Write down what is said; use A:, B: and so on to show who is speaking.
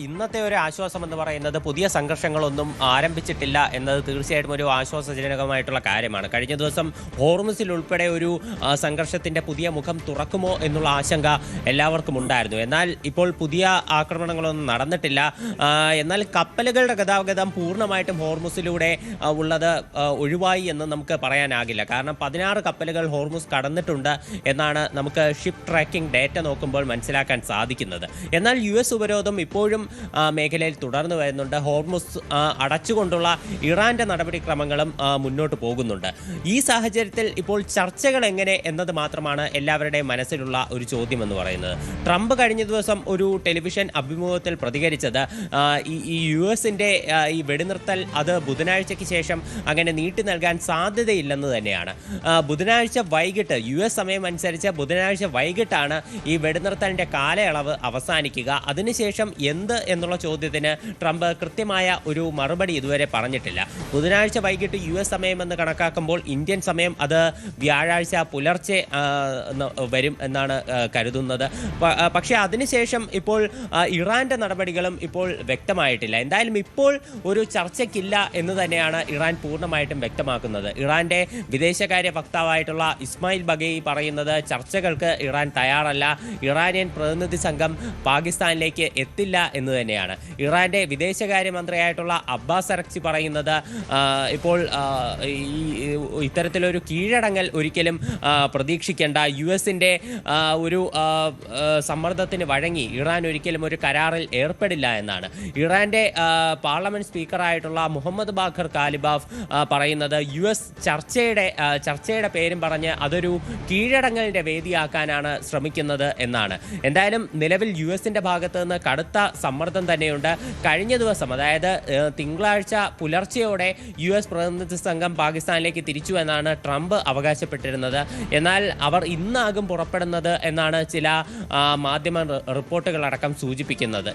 A: ഇന്നത്തെ ഒരു ആശ്വാസം എന്ന് പറയുന്നത് പുതിയ സംഘർഷങ്ങളൊന്നും ആരംഭിച്ചിട്ടില്ല എന്നത് തീർച്ചയായിട്ടും ഒരു ആശ്വാസജനകമായിട്ടുള്ള കാര്യമാണ്. കഴിഞ്ഞ ദിവസം ഹോർമുസിൽ ഉൾപ്പെടെ ഒരു സംഘർഷത്തിൻ്റെ പുതിയ മുഖം തുറക്കുമോ എന്നുള്ള ആശങ്ക എല്ലാവർക്കും ഉണ്ടായിരുന്നു. എന്നാൽ ഇപ്പോൾ പുതിയ ആക്രമണങ്ങളൊന്നും നടന്നിട്ടില്ല. എന്നാൽ കപ്പലുകളുടെ ഗതാഗതം പൂർണ്ണമായിട്ടും ഹോർമുസിലൂടെ ഉള്ളത് ഒഴിവായി എന്ന് നമുക്ക് പറയാനാകില്ല. കാരണം 16 കപ്പലുകൾ ഹോർമുസ് കടന്നിട്ടുണ്ട് എന്നാണ് നമുക്ക് ഷിപ്പ് ട്രാക്കിംഗ് ഡേറ്റ നോക്കുമ്പോൾ മനസ്സിലാക്കാൻ സാധിക്കുന്നത്. എന്നാൽ US ഉപരോധം ഇപ്പോഴും മേഖലയിൽ തുടർന്നു വരുന്നുണ്ട്. ഹോർമുസ് അടച്ചുകൊണ്ടുള്ള ഇറാന്റെ നടപടിക്രമങ്ങളും മുന്നോട്ട് പോകുന്നുണ്ട്. ഈ സാഹചര്യത്തിൽ ഇപ്പോൾ ചർച്ചകൾ എങ്ങനെ എന്നത് മാത്രമാണ് എല്ലാവരുടെയും മനസ്സിലുള്ള ഒരു ചോദ്യം എന്ന് പറയുന്നത്. ട്രംപ് കഴിഞ്ഞ ദിവസം ഒരു ടെലിവിഷൻ അഭിമുഖത്തിൽ പ്രതികരിച്ചത് ഈ US-ന്റെ ഈ വെടിനിർത്തൽ അത് ബുധനാഴ്ചയ്ക്ക് ശേഷം അങ്ങനെ നീട്ടി നൽകാൻ സാധ്യതയില്ലെന്ന് തന്നെയാണ്. ബുധനാഴ്ച വൈകിട്ട് US സമയം അനുസരിച്ച് ബുധനാഴ്ച വൈകിട്ടാണ് ഈ വെടിനിർത്തലിൻ്റെ കാലയളവ് അവസാനിക്കുക. അതിനുശേഷം എന്ത് എന്നുള്ള ചോദ്യത്തിന് ട്രംപ് കൃത്യമായ ഒരു മറുപടി ഇതുവരെ പറഞ്ഞിട്ടില്ല. ബുധനാഴ്ച വൈകിട്ട് US സമയമെന്ന് കണക്കാക്കുമ്പോൾ ഇന്ത്യൻ സമയം അത് വ്യാഴാഴ്ച പുലർച്ചെ വരും എന്നാണ് കരുതുന്നത്. പക്ഷേ അതിനുശേഷം ഇപ്പോൾ ഇറാന്റെ നടപടികളും ഇപ്പോൾ വ്യക്തമായിട്ടില്ല. എന്തായാലും ഇപ്പോൾ ഒരു ചർച്ചയ്ക്കില്ല എന്ന് തന്നെയാണ് ഇറാൻ പൂർണ്ണമായിട്ടും വ്യക്തമാക്കുന്നത്. ഇറാന്റെ വിദേശകാര്യ വക്താവായിട്ടുള്ള ഇസ്മായിൽ ബഗേയി പറയുന്നത് ചർച്ചകൾക്ക് ഇറാൻ തയ്യാറല്ല, ഇറാനിയൻ പ്രതിനിധി സംഘം പാകിസ്ഥാനിലേക്ക് എത്തില്ല എന്ന് തന്നെയാണ്. ഇറാന്റെ വിദേശകാര്യമന്ത്രിയായിട്ടുള്ള അബ്ബാസ് അറക്ചി പറയുന്നത് ഇപ്പോൾ ഇത്തരത്തിലൊരു കീഴടങ്ങൽ ഒരിക്കലും പ്രതീക്ഷിക്കേണ്ട, US-ന്റെ ഒരു സമ്മർദ്ദത്തിന് വഴങ്ങി ഇറാൻ ഒരിക്കലും ഒരു കരാറിൽ ഏർപ്പെടില്ല എന്നാണ്. ഇറാന്റെ പാർലമെന്റ് സ്പീക്കറായിട്ടുള്ള മുഹമ്മദ് ബാഖർ കാലിബാഫ് പറയുന്നത് US ചർച്ചയുടെ പേരും പറഞ്ഞ് അതൊരു കീഴടങ്ങലിന്റെ വേദിയാക്കാനാണ് ശ്രമിക്കുന്നത് എന്നാണ്. എന്തായാലും നിലവിൽ US-ന്റെ ഭാഗത്ത് നിന്ന് കടുത്ത സമ്മർദ്ദം തന്നെയുണ്ട്. കഴിഞ്ഞ ദിവസം, അതായത് തിങ്കളാഴ്ച പുലർച്ചെയോടെ US പ്രതിനിധി സംഘം പാകിസ്ഥാനിലേക്ക് തിരിച്ചു എന്നാണ് ട്രംപ് അവകാശപ്പെട്ടിരുന്നത്. എന്നാൽ അവർ ഇന്നാകും പുറപ്പെടുന്നത് എന്നാണ് ചില മാധ്യമ റിപ്പോർട്ടുകളടക്കം സൂചിപ്പിക്കുന്നത്.